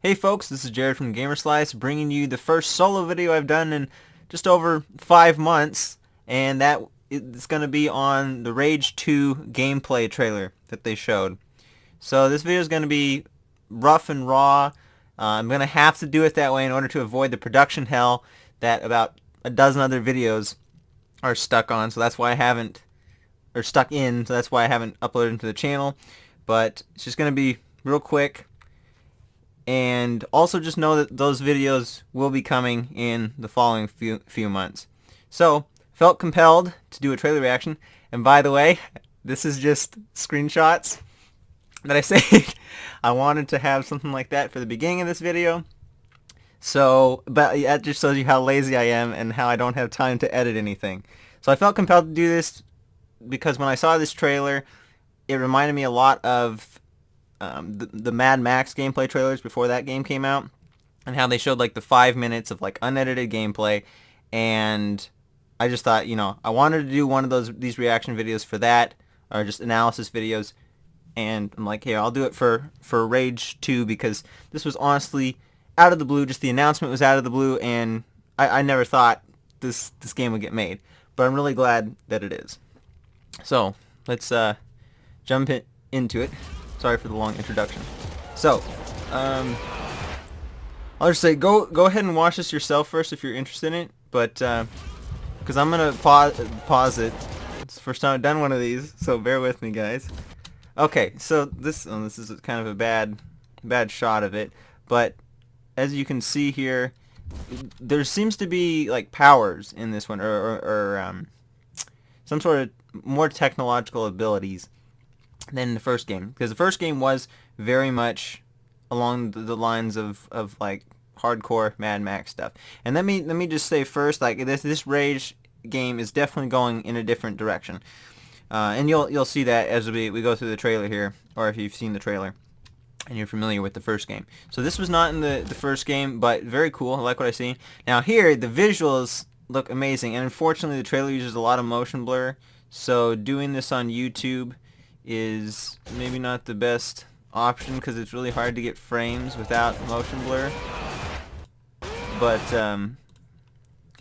Hey folks, this is Jared from GamerSlice bringing you the first solo video I've done in just over 5 months, and that is going to be on the Rage 2 gameplay trailer that they showed. So this video is going to be rough and raw. I'm going to have to do it that way in order to avoid the production hell that about a dozen other videos are stuck on, so that's why I haven't, or stuck in, so that's why I haven't uploaded them to the channel. But it's just going to be real quick. And also just know that those videos will be coming in the following few months. So, felt compelled to do a trailer reaction. And by the way, this is just screenshots that I saved. I wanted to have something like that for the beginning of this video. So, but that just shows you how lazy I am and how I don't have time to edit anything. So I felt compelled to do this because when I saw this trailer, it reminded me a lot of the Mad Max gameplay trailers before that game came out, and how they showed like the 5 minutes of like unedited gameplay, and I just thought, I wanted to do one of these reaction videos for that, or just analysis videos, and I'm like, here, I'll do it for Rage 2 because this was honestly out of the blue. Just the announcement was out of the blue, and I never thought this game would get made, but I'm really glad that it is. So let's jump into it. Sorry for the long introduction. So, I'll just say go ahead and watch this yourself first if you're interested in it. But because I'm gonna pause it. It's the first time I've done one of these, so bear with me, guys. Okay, so this is kind of a bad shot of it, but as you can see here, there seems to be like powers in this one, or some sort of more technological abilities than the first game, because the first game was very much along the lines of like hardcore Mad Max stuff. And let me just say first, like this Rage game is definitely going in a different direction, and you'll see that as we go through the trailer here, or if you've seen the trailer and you're familiar with the first game. So this was not in the first game, but very cool. I like what I see. Now here, the visuals look amazing, and unfortunately the trailer uses a lot of motion blur, so doing this on YouTube is maybe not the best option because it's really hard to get frames without motion blur. But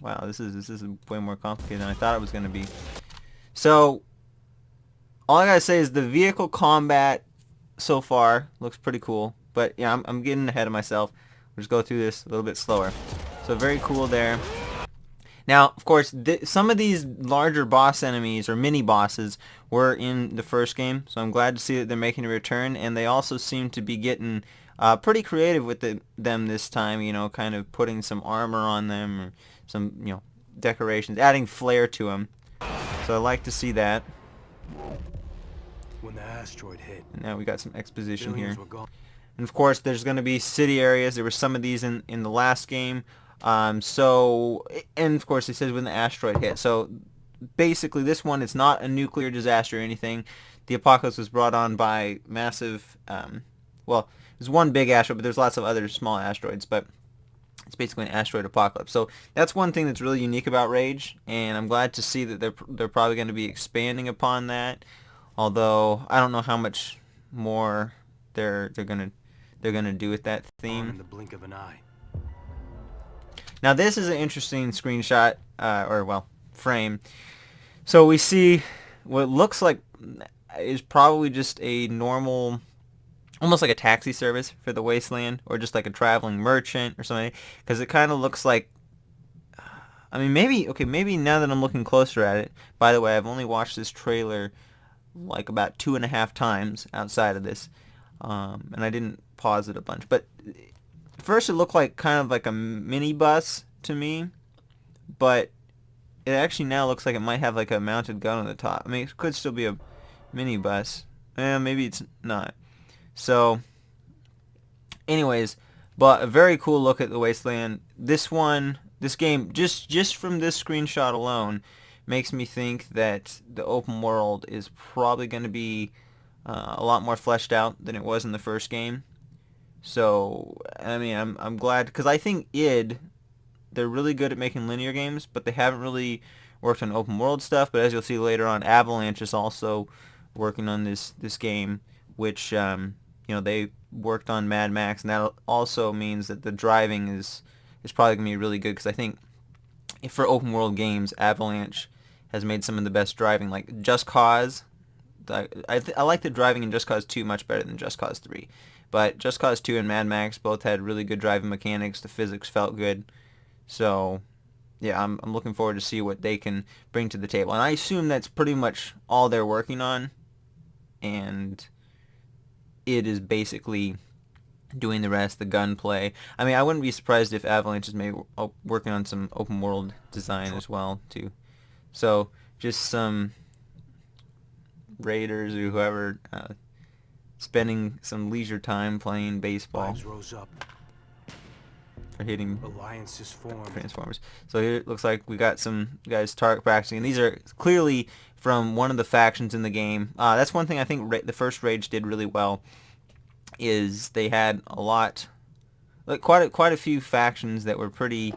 wow, this is way more complicated than I thought it was going to be. So all I gotta say is the vehicle combat so far looks pretty cool, but yeah, I'm getting ahead of myself. We'll just go through this a little bit slower. So very cool there. Now, of course, some of these larger boss enemies, or mini-bosses, were in the first game, so I'm glad to see that they're making a return, and they also seem to be getting pretty creative with them this time, kind of putting some armor on them, or some, decorations, adding flair to them. So I like to see that. When the asteroid hit, And now we got some exposition here. And of course, there's going to be city areas. There were some of these in the last game. So, and of course it says when the asteroid hit. So basically this one, it's not a nuclear disaster or anything. The apocalypse was brought on by massive, well, there's one big asteroid, but there's lots of other small asteroids, but it's basically an asteroid apocalypse. So that's one thing that's really unique about Rage, and I'm glad to see that they're probably going to be expanding upon that. Although I don't know how much more they're gonna do with that theme. in the blink of an eye. Now this is an interesting screenshot, or well, frame. So we see what looks like is probably just a normal, almost like a taxi service for the wasteland, or just like a traveling merchant or something, because it kind of looks like, I mean, maybe now that I'm looking closer at it. By the way, I've only watched this trailer like about 2.5 times outside of this, and I didn't pause it a bunch, but first it looked like kind of like a minibus to me, but it actually now looks like it might have like a mounted gun on the top. I mean, it could still be a minibus. Maybe it's not. So anyways, but a very cool look at the wasteland. This game, just from this screenshot alone, makes me think that the open world is probably going to be a lot more fleshed out than it was in the first game. So, I mean, I'm glad, because I think they're really good at making linear games, but they haven't really worked on open world stuff. But as you'll see later on, Avalanche is also working on this game, which they worked on Mad Max, and that also means that the driving is probably gonna be really good, because I think for open world games, Avalanche has made some of the best driving. Like Just Cause, I like the driving in Just Cause 2 much better than Just Cause 3. But Just Cause 2 and Mad Max both had really good driving mechanics. The physics felt good. So, yeah, I'm looking forward to see what they can bring to the table. And I assume that's pretty much all they're working on. And it is basically doing the rest, the gunplay. I mean, I wouldn't be surprised if Avalanche is maybe working on some open world design as well, too. So, just some Raiders or whoever spending some leisure time playing baseball Vibes rose up. or hitting Alliances formed. Transformers. So here it looks like we got some guys target practicing. And these are clearly from one of the factions in the game. That's one thing I think the first Rage did really well, is they had a lot, like quite a few factions that were pretty.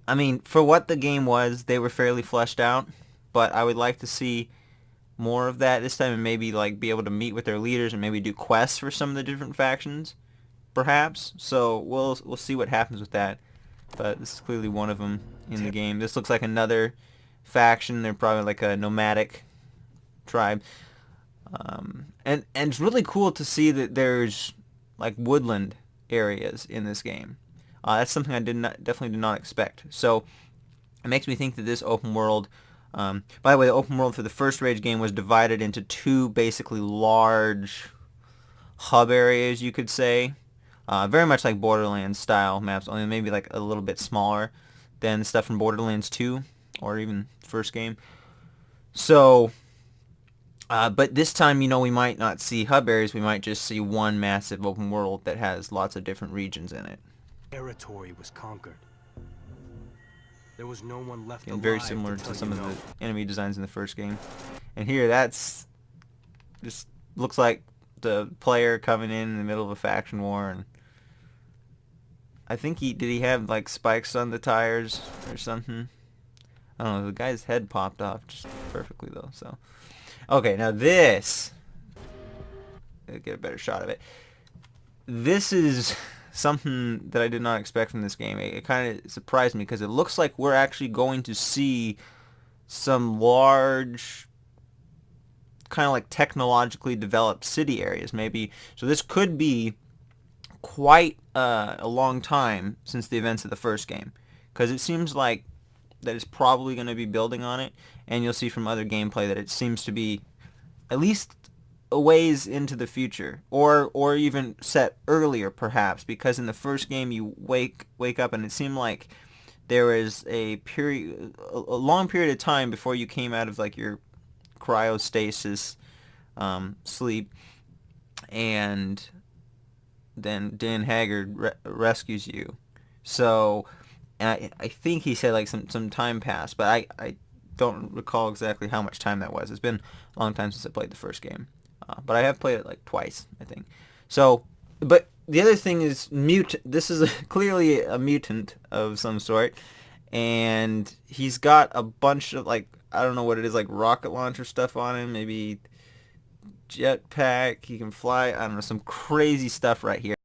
I mean, for what the game was, they were fairly fleshed out. But I would like to see more of that this time, and maybe like be able to meet with their leaders and maybe do quests for some of the different factions, perhaps. So we'll see what happens with that. But this is clearly one of them in the game. This looks like another faction. They're probably like a nomadic tribe. And it's really cool to see that there's like woodland areas in this game. That's something I definitely did not expect. So it makes me think that this open world. By the way, the open world for the first Rage game was divided into two basically large hub areas, you could say. Very much like Borderlands style maps, only maybe like a little bit smaller than stuff from Borderlands 2 or even first game. So, but this time, we might not see hub areas. We might just see one massive open world that has lots of different regions in it. Territory was conquered. There was no one left And alive very similar to some of the enemy designs in the first game. And here, that's just looks like the player coming in the middle of a faction war, and I think did he have like spikes on the tires or something? I don't know. The guy's head popped off just perfectly though. So, okay, now this. Let's get a better shot of it. This is something that I did not expect from this game. It kind of surprised me because it looks like we're actually going to see some large, kind of like technologically developed city areas, maybe. So this could be quite a long time since the events of the first game, because it seems like that it's probably going to be building on it, and you'll see from other gameplay that it seems to be at least a ways into the future, or even set earlier perhaps, because in the first game you wake up and it seemed like there was a long period of time before you came out of like your cryostasis sleep, and then Dan Haggard rescues you. So, and I think he said like some time passed, but I don't recall exactly how much time that was. It's been a long time since I played the first game. But I have played it like twice, I think. So, but the other thing is this is clearly a mutant of some sort, and he's got a bunch of like, I don't know what it is, like rocket launcher stuff on him, maybe jetpack. He can fly. I don't know, some crazy stuff right here.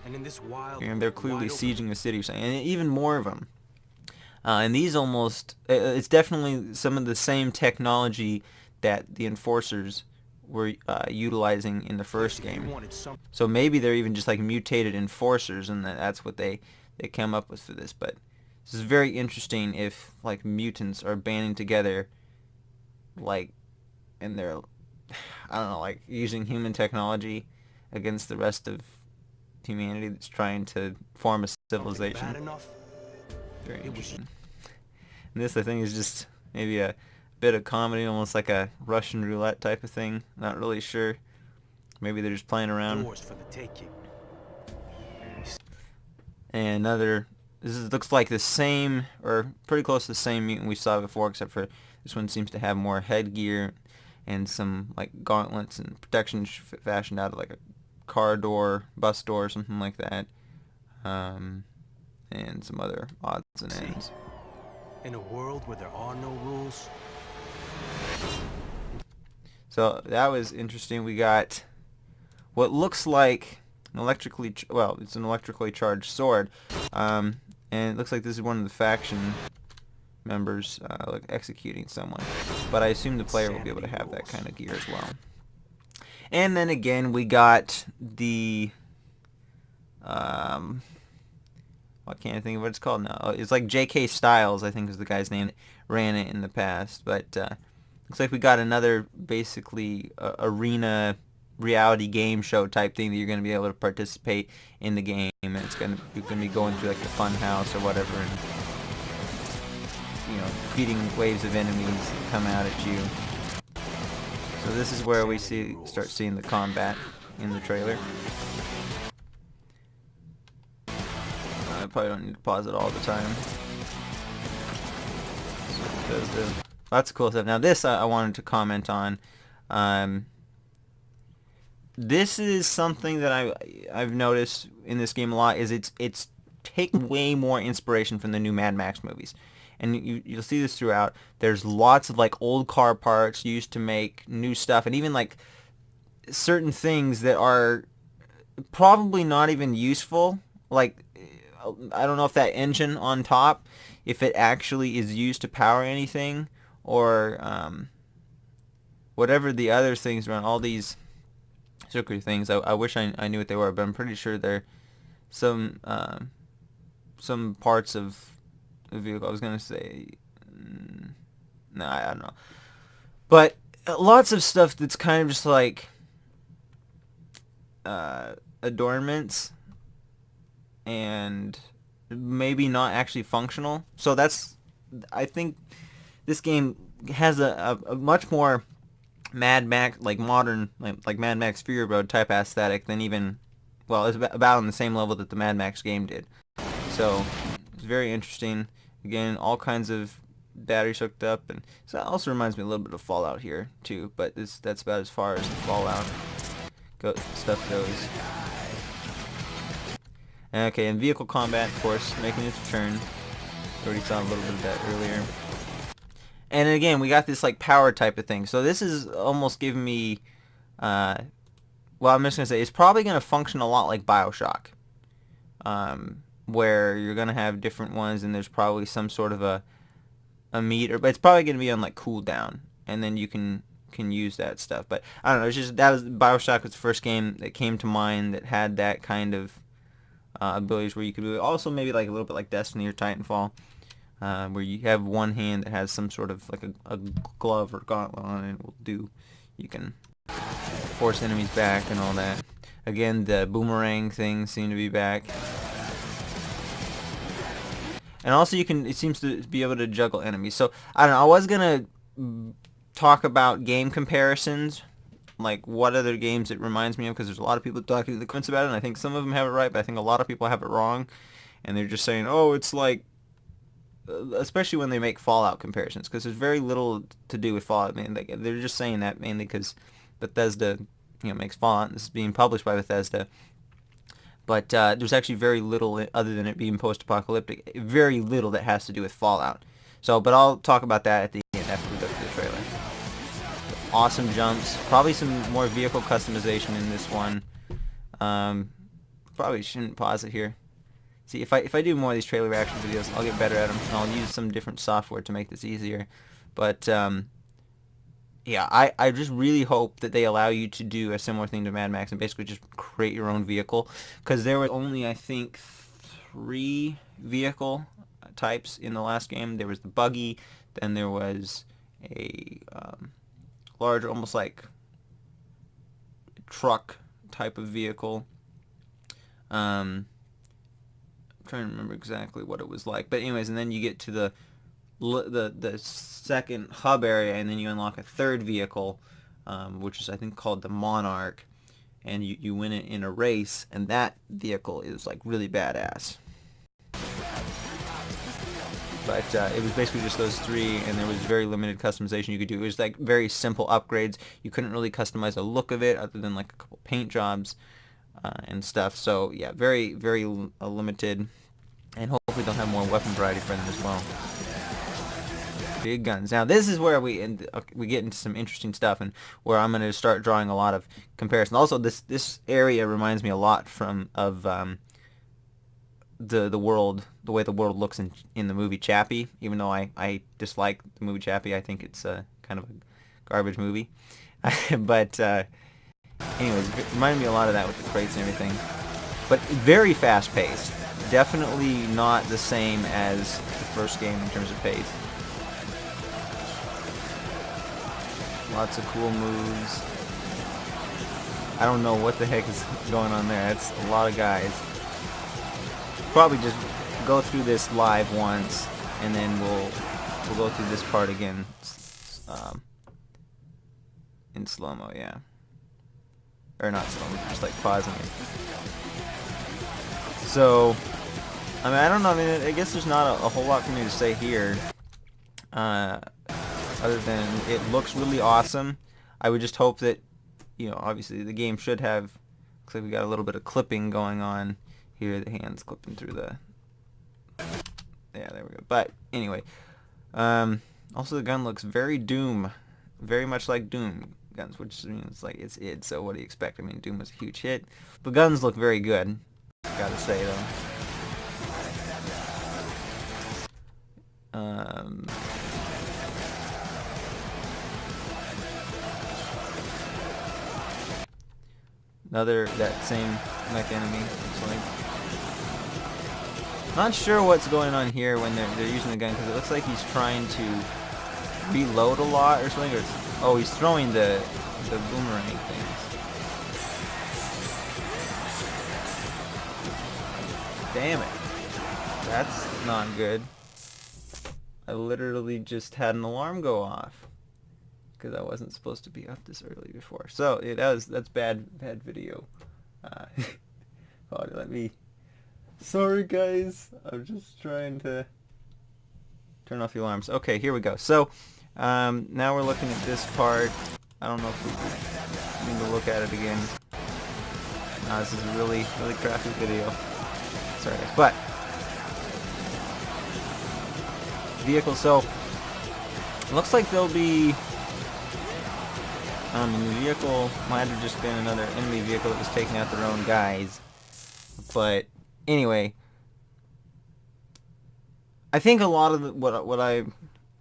And in this wild, And they're clearly sieging the city or something, and even more of them. And these it's definitely some of the same technology that the Enforcers were utilizing in the first game. So maybe they're even just like mutated enforcers, and that's what they came up with for this. But this is very interesting if like mutants are banding together, like, and they're, I don't know, like using human technology against the rest of humanity that's trying to form a civilization. Very interesting. And this, I think, is just maybe a bit of comedy, almost like a Russian roulette type of thing. Not really sure. Maybe they're just playing around. And looks like the same, or pretty close to the same mutant we saw before, except for this one seems to have more headgear and some like gauntlets and protection fashioned out of like a car door, bus door, something like that. And some other odds and ends. In a world where there are no rules. So that was interesting. We got what looks like an it's an electrically charged sword, and it looks like this is one of the faction members like executing someone. But I assume the player will be able to have that kind of gear as well. And then again, we got the I can't think of what it's called now. It's like J.K. Styles, I think is the guy's name that ran it in the past. But looks like we got another basically arena reality game show type thing that you're going to be able to participate in the game, and you're going to be going through like the fun house or whatever, and defeating waves of enemies that come out at you. So this is where we start seeing the combat in the trailer. I probably don't need to pause it all the time. So it does this. Lots of cool stuff. Now this I wanted to comment on. This is something that I've noticed in this game a lot. Is it's taken way more inspiration from the new Mad Max movies. And you'll see this throughout. There's lots of like old car parts used to make new stuff, and even like certain things that are probably not even useful. Like, I don't know if that engine on top, if it actually is used to power anything, or whatever the other things around all these circular things. I wish I knew what they were, but I'm pretty sure they're some parts of the vehicle. I was gonna say, no, I don't know, but lots of stuff that's kind of just like adornments and maybe not actually functional. So I think this game has a much more Mad Max, like modern, like Mad Max Fury Road type aesthetic than even, well, it's about on the same level that the Mad Max game did. So it's very interesting. Again, all kinds of batteries hooked up, and so it also reminds me a little bit of Fallout here too. But that's about as far as the Fallout stuff goes. Okay, and vehicle combat, of course, making its return. Already saw a little bit of that earlier. And again, we got this like power type of thing. So this is almost giving me, well, I'm just gonna say it's probably gonna function a lot like BioShock. Where you're gonna have different ones, and there's probably some sort of a meter, but it's probably gonna be on like cooldown, and then you can use that stuff. But I don't know. It's just BioShock was the first game that came to mind that had that kind of abilities where you could do it. Also maybe like a little bit like Destiny or Titanfall, where you have one hand that has some sort of like a glove or gauntlet on it. You can force enemies back and all that. Again, the boomerang things seem to be back. And also it seems to be able to juggle enemies. So, I don't know, I was going to talk about game comparisons, like what other games it reminds me of, because there's a lot of people talking in the comments about it, and I think some of them have it right, but I think a lot of people have it wrong, and they're just saying, oh, it's like, especially when they make Fallout comparisons, because there's very little to do with Fallout. They're just saying that mainly because Bethesda, makes Fallout, and this is being published by Bethesda. But there's actually very little, other than it being post-apocalyptic, very little that has to do with Fallout. So, but I'll talk about that at the end after we go through the trailer. Awesome jumps. Probably some more vehicle customization in this one. Probably shouldn't pause it here. See, if I do more of these trailer reaction videos, I'll get better at them, and I'll use some different software to make this easier. But yeah, I just really hope that they allow you to do a similar thing to Mad Max and basically just create your own vehicle, because there were only, I think, 3 vehicle types in the last game. There was the buggy, then there was a large, almost like truck type of vehicle. I'm trying to remember exactly what it was like, but anyways, and then you get to the second hub area, and then you unlock a third vehicle, which is I think called the Monarch, and you win it in a race, and that vehicle is like really badass. But it was basically just those 3, and there was very limited customization you could do. It was like very simple upgrades. You couldn't really customize the look of it other than like a couple paint jobs and stuff. So yeah, very, very limited, and hopefully they'll have more weapon variety for them as well. big guns. Now this is where we get into some interesting stuff, and where I'm going to start drawing a lot of comparison. Also, this area reminds me a lot of the world, the way the world looks in the movie Chappie. Even though I dislike the movie Chappie, I think it's kind of a garbage movie. But anyways, it reminded me a lot of that with the crates and everything. But very fast paced. Definitely not the same as the first game in terms of pace. Lots of cool moves. I don't know what the heck is going on there. That's a lot of guys. Probably just go through this live once, and then we'll go through this part again in slow-mo, yeah. Or not slow-mo, just like pausing it. So, I mean, I don't know. I mean, I guess there's not a whole lot for me to say here, other than it looks really awesome. I would just hope that, you know, obviously the game should have. Looks like we got a little bit of clipping going on here. The hands clipping through the. Yeah, there we go. But anyway, also the gun looks very Doom, very much like Doom guns, which it's like it's id. So what do you expect? I mean, Doom was a huge hit. The guns look very good. Gotta say though. Another that same mech enemy. Looks like. Not sure what's going on here when they're using the gun, because it looks like he's trying to reload a lot or something. Or oh, he's throwing the boomerang things. Damn it. That's not good. I literally just had an alarm go off because I wasn't supposed to be up this early before. So that's bad video. Oh, let me. Sorry guys, I'm just trying to turn off the alarms. Okay, here we go. So now we're looking at this part. I don't know if we need to look at it again. This is a really crappy video. Sorry guys, but vehicle. So looks like there'll be the vehicle might have just been another enemy vehicle that was taking out their own guys. But anyway, I think a lot of what I'm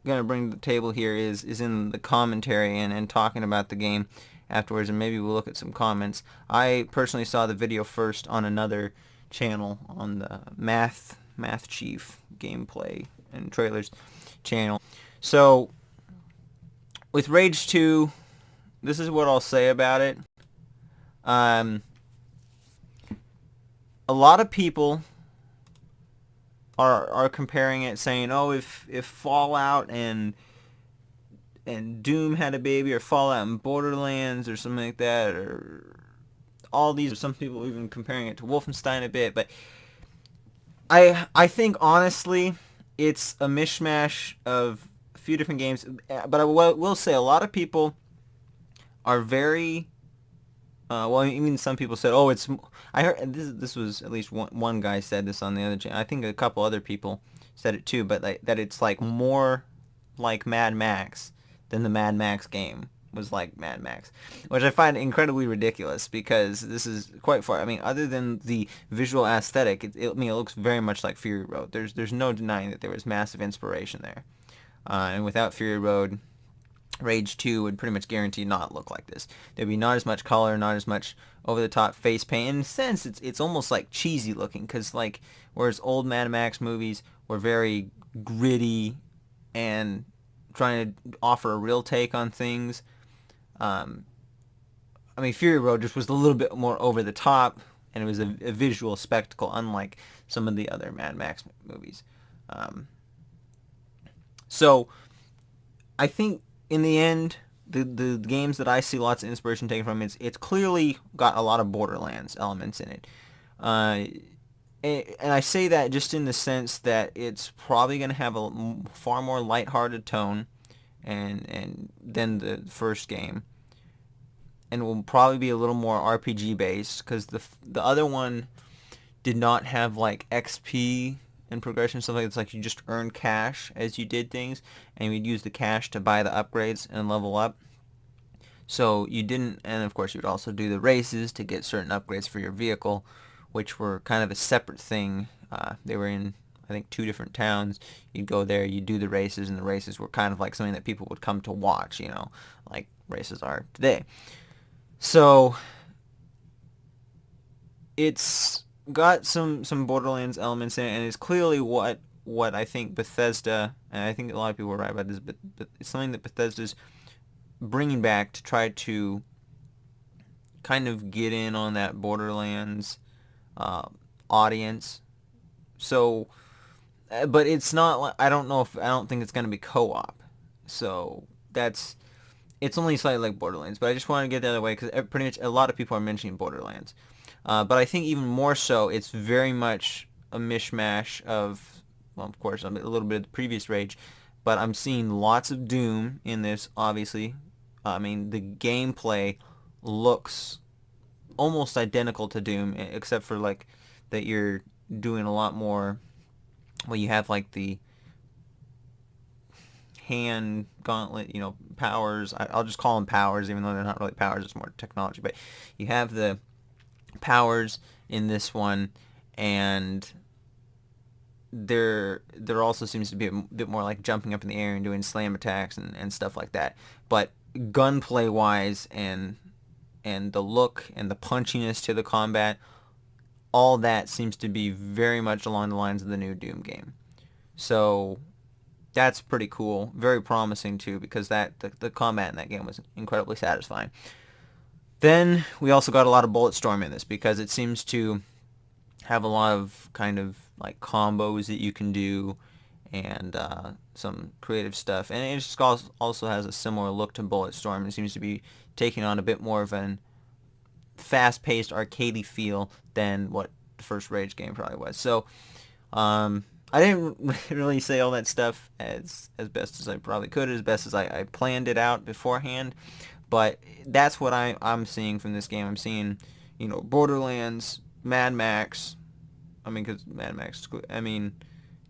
gonna bring to the table here is in the commentary and talking about the game afterwards, and maybe we'll look at some comments. I personally saw the video first on another channel, on the Math Chief gameplay and trailers channel. So with Rage 2, this is what I'll say about it. A lot of people are comparing it, saying, oh, if Fallout and Doom had a baby, or Fallout and Borderlands or something like that, or all these, or some people even comparing it to Wolfenstein a bit, but I think honestly it's a mishmash of a few different games. But I will say a lot of people are very well, even some people said, oh, it's, I heard this was at least one guy said this on the other channel. I think a couple other people said it too, but that it's like more like Mad Max than the Mad Max game was like Mad Max, which I find incredibly ridiculous, because this is quite far. I mean, other than the visual aesthetic, I mean, it looks very much like Fury Road. There's no denying that there was massive inspiration there, and without Fury Road, Rage 2 would pretty much guarantee not look like this. There'd be not as much color, not as much over-the-top face paint. In a sense, it's almost like cheesy looking, because like, whereas old Mad Max movies were very gritty and trying to offer a real take on things, I mean, Fury Road just was a little bit more over the top, and it was a visual spectacle, unlike some of the other Mad Max movies. So I think in the end, the games that I see lots of inspiration taken from, it's clearly got a lot of Borderlands elements in it. And I say that just in the sense that it's probably going to have a far more lighthearted tone and than the first game, and will probably be a little more RPG based, because the other one did not have like XP and progression stuff like it's like you just earn cash as you did things, and you'd use the cash to buy the upgrades and level up. So you didn't, and of course you would also do the races to get certain upgrades for your vehicle, which were kind of a separate thing. They were in, I think, 2 different towns. You'd go there, you'd do the races, and the races were kind of like something that people would come to watch, like races are today. So it's got some Borderlands elements in it, and it's clearly what I think Bethesda, and I think a lot of people are right about this, but it's something that Bethesda's bringing back to try to kind of get in on that Borderlands audience. So, but it's not. I don't think it's going to be co-op. So it's only slightly like Borderlands. But I just want to get that out of the way because pretty much a lot of people are mentioning Borderlands. But I think even more so, it's very much a mishmash of, well, of course, a little bit of the previous Rage, but I'm seeing lots of Doom in this, obviously. I mean, the gameplay looks almost identical to Doom, except for, like, that you're doing a lot more, well, you have, like, the hand gauntlet, powers. I'll just call them powers, even though they're not really powers, it's more technology, but you have the powers in this one, and there also seems to be a bit more like jumping up in the air and doing slam attacks and stuff like that. But gunplay wise and the look and the punchiness to the combat, all that seems to be very much along the lines of the new Doom game. So that's pretty cool, very promising too, because the combat in that game was incredibly satisfying. Then we also got a lot of Bulletstorm in this because it seems to have a lot of kind of like combos that you can do and some creative stuff. And it just also has a similar look to Bulletstorm. It seems to be taking on a bit more of an fast-paced, arcadey feel than what the first Rage game probably was. So I didn't really say all that stuff as best as I probably could, as best as I planned it out beforehand. But that's what I'm seeing from this game. I'm seeing, Borderlands, Mad Max. I mean, because Mad Max,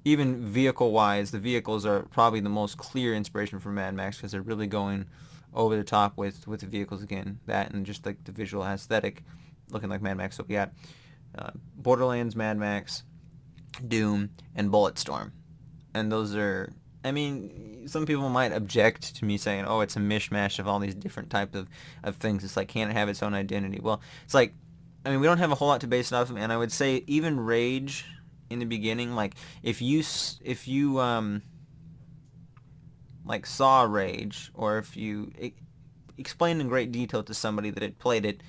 even vehicle-wise, the vehicles are probably the most clear inspiration for Mad Max because they're really going over the top with the vehicles again. That and just like the visual aesthetic looking like Mad Max. So yeah, Borderlands, Mad Max, Doom, and Bulletstorm. And those are, some people might object to me saying, oh, it's a mishmash of all these different types of things. It's like, can't it have its own identity? Well, it's like, we don't have a whole lot to base it off of, and I would say even Rage in the beginning, like, if you like saw Rage, or if you explained in great detail to somebody that had played it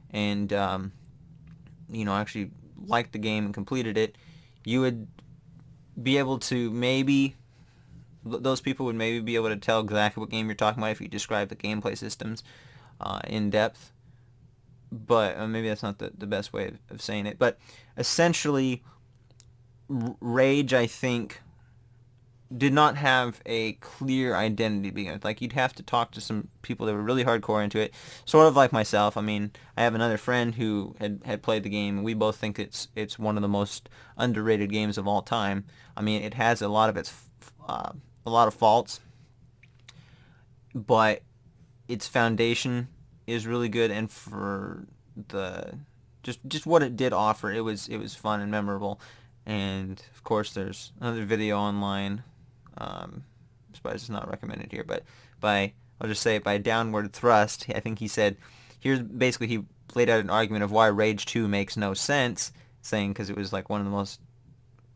and, actually liked the game and completed it, you would be able to those people would maybe be able to tell exactly what game you're talking about if you describe the gameplay systems in depth. But maybe that's not the best way of saying it. But essentially, Rage, I think, did not have a clear identity to begin with. Like, you'd have to talk to some people that were really hardcore into it, sort of like myself. I have another friend who had played the game, and we both think it's one of the most underrated games of all time. It has a lot of faults, but its foundation is really good, and for the just what it did offer, it was fun and memorable. And of course, there's another video online. I suppose it's not recommended here, but I'll just say by Downward Thrust, I think he said, he laid out an argument of why Rage 2 makes no sense, saying because it was like one of the most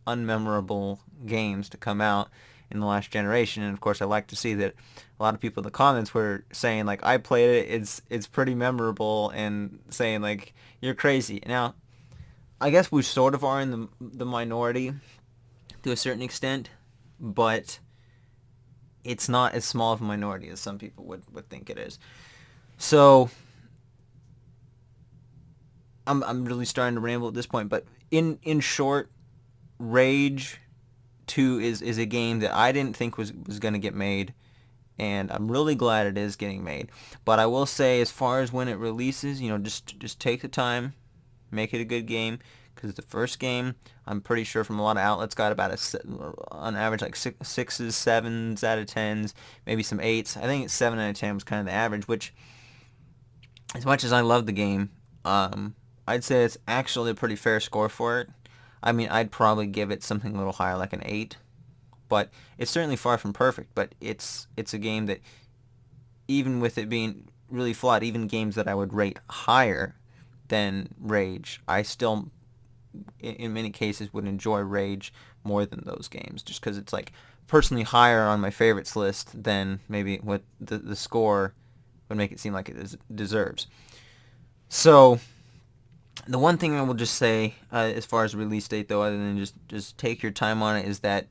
unmemorable games to come out in the last generation. And of course, I like to see that a lot of people in the comments were saying like, I played it, it's pretty memorable, and saying like, you're crazy. Now, I guess we sort of are in the minority to a certain extent, but it's not as small of a minority as some people would think it is. So I'm really starting to ramble at this point, but in short, Rage 2 is a game that I didn't think was going to get made, and I'm really glad it is getting made. But I will say, as far as when it releases, just take the time, make it a good game, because the first game, I'm pretty sure from a lot of outlets, got about on average like sixes, sevens out of tens, maybe some eights. I think 7 out of 10 was kind of the average, which, as much as I love the game, I'd say it's actually a pretty fair score for it. I mean, I'd probably give it something a little higher, like an 8, but it's certainly far from perfect. But it's a game that, even with it being really flawed, even games that I would rate higher than Rage, I still, in many cases, would enjoy Rage more than those games, just because it's like personally higher on my favorites list than maybe what the score would make it seem like it deserves. So the one thing I will just say, as far as release date though, other than just take your time on it, is that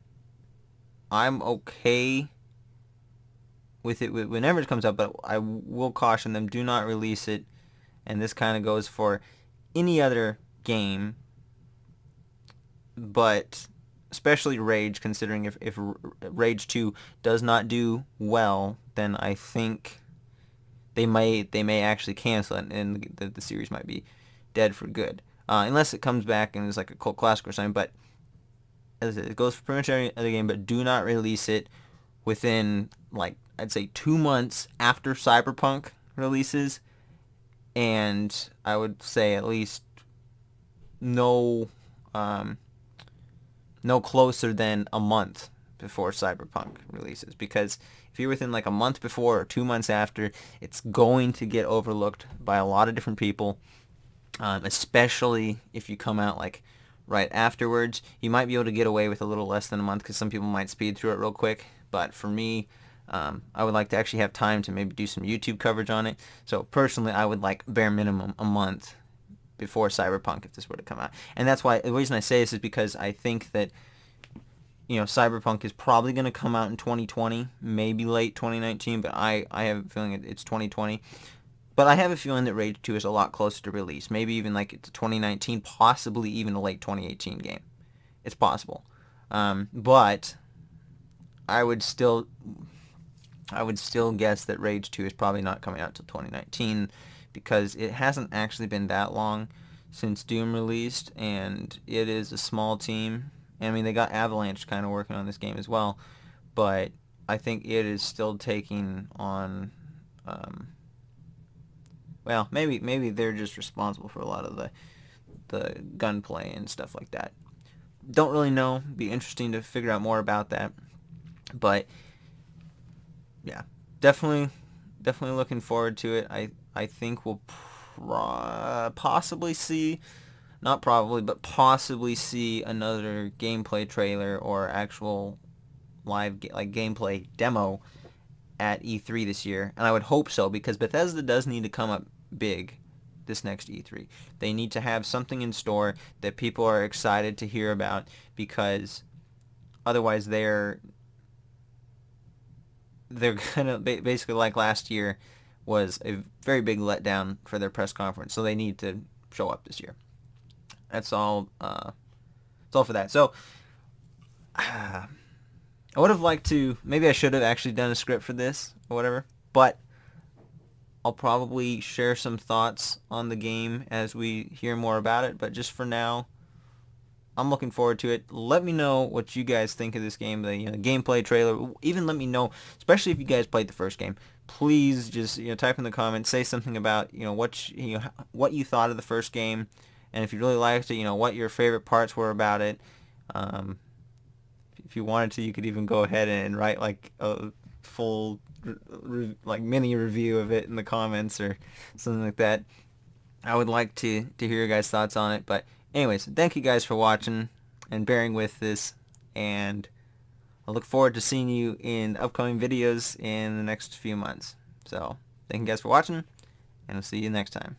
I'm okay with it whenever it comes out, but I will caution them, do not release it, and this kind of goes for any other game, but especially Rage, considering if Rage 2 does not do well, then I think they may actually cancel it, and the series might be dead for good, unless it comes back and is like a cult classic or something. But as it goes for pretty much every other game, but do not release it within, like, I'd say 2 months after Cyberpunk releases, and I would say at least no closer than a month before Cyberpunk releases, because if you're within like a month before or 2 months after, it's going to get overlooked by a lot of different people, especially if you come out like right afterwards. You might be able to get away with a little less than a month because some people might speed through it real quick, but for me, I would like to actually have time to maybe do some YouTube coverage on it. So personally, I would like bare minimum a month before Cyberpunk if this were to come out. And that's why, the reason I say this is because I think that, Cyberpunk is probably going to come out in 2020, maybe late 2019, but I have a feeling it's 2020. But I have a feeling that Rage 2 is a lot closer to release. Maybe even like it's 2019, possibly even a late 2018 game. It's possible. But I would still guess that Rage 2 is probably not coming out till 2019, because it hasn't actually been that long since Doom released, and it is a small team. I mean, they got Avalanche kind of working on this game as well, but I think it is still taking on, well, maybe they're just responsible for a lot of the gunplay and stuff like that. Don't really know. Be interesting to figure out more about that. But yeah, definitely looking forward to it. I think we'll possibly see, not probably, but possibly see another gameplay trailer or actual live gameplay demo at E3 this year, and I would hope so, because Bethesda does need to come up big this next E3. They need to have something in store that people are excited to hear about, because otherwise they're gonna basically, like last year was a very big letdown for their press conference, so they need to show up this year. That's all. That's all for that. So I would have liked to. Maybe I should have actually done a script for this or whatever. But I'll probably share some thoughts on the game as we hear more about it. But just for now, I'm looking forward to it. Let me know what you guys think of this game, the gameplay trailer. Even let me know, especially if you guys played the first game. Please just type in the comments, say something about what you thought of the first game, and if you really liked it, what your favorite parts were about it. If you wanted to, you could even go ahead and write like a full mini review of it in the comments or something like that. I would like to hear your guys' thoughts on it. But anyways, thank you guys for watching and bearing with this, and I look forward to seeing you in upcoming videos in the next few months. So thank you guys for watching, and I'll see you next time.